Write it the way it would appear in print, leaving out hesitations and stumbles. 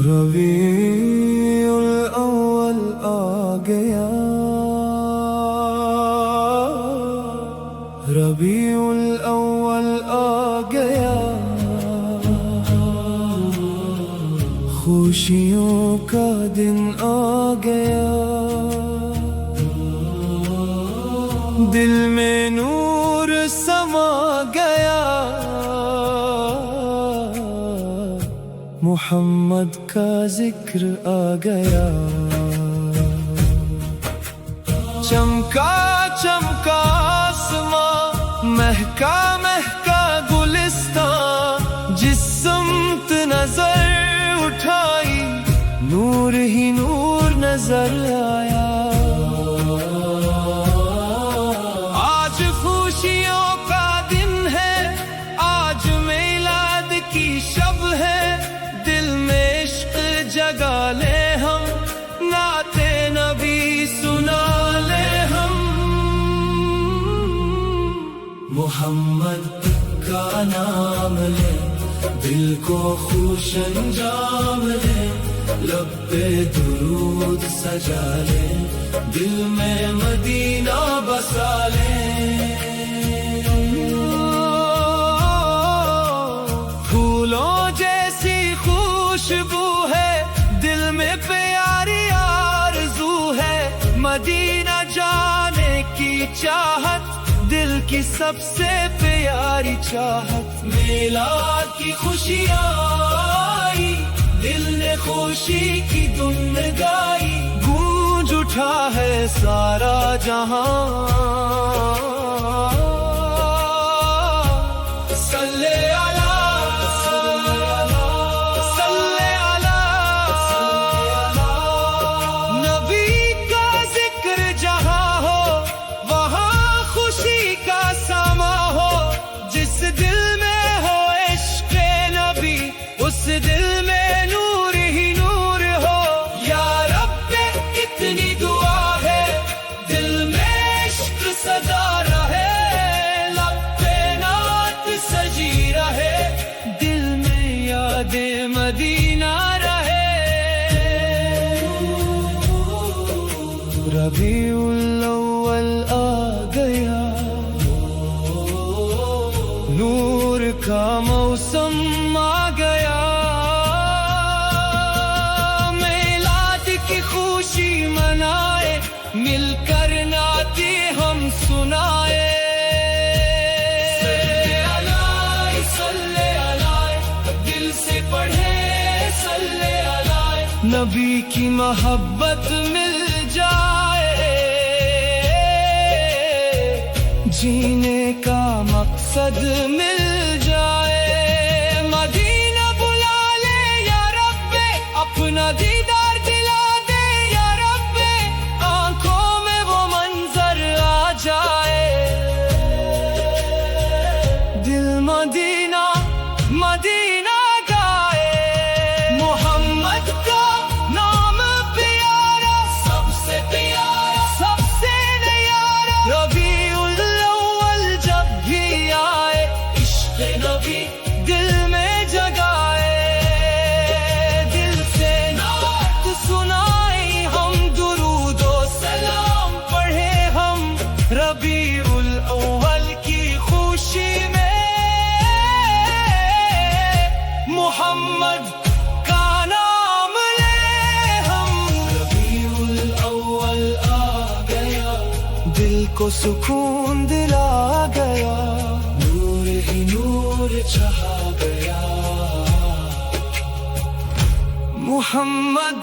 ربیع الاول آ گیا، ربیع الاول آ گیا، خوشیوں کا دن آ گیا، دل میں نور سما گیا، محمد کا ذکر آ گیا، چمکا چمکا آسماں، مہکا مہکا گلستان، جس سمت نظر اٹھائی نور ہی نور نظر آیا، آج خوشیوں کا دن ہے، آج میلاد کی شب ہے، دل میں عشق جگا لے ہم، نعت نبی سنا لے ہم، محمد کا نام لے، دل کو خوش انجام لے، لب پہ درود سجا لے، دل میں مدینہ بسا لے، پھولوں جیسی خوشبو ہے، دل میں پیاری آرزو ہے، مدینہ جانے کی چاہت، دل کی سب سے پیاری چاہت، میلاد کی خوشیاں آئی، دل نے خوشی کی دھن گائی، گونج اٹھا ہے سارا جہاں، صلی دل میں نور ہی نور ہو، یا رب اتنی دعا ہے، دل میں عشق سدا رہے، لب پہ نعت سجی رہے، دل میں یاد مدینہ رہے، ربیع الاول آ گیا، نور کا موسم آ گیا، خوشی منائے، مل کر نعتیں ہم سنائے، صلی علیہ، دل سے پڑھے صلی علیہ، نبی کی محبت مل جائے، جینے کا مقصد مل جائے، مدینہ بلا لے یا رب، اپنا دیدار مدینہ مدینہ گائے، محمد کا نام پیارا، سب سے پیارا، سب سے نیارا، ربیع الاول جب بھی آئے، عشق نبی دل میں جگائے، دل سے نعت سنائی ہم، درود و سلام پڑھے ہم، ربیع الاول کی خوشی میں محمد کا نام لے ہم، ربیع الاول آ گیا، دل کو سکون دلا گیا، نور ہی نور چھا گیا، محمد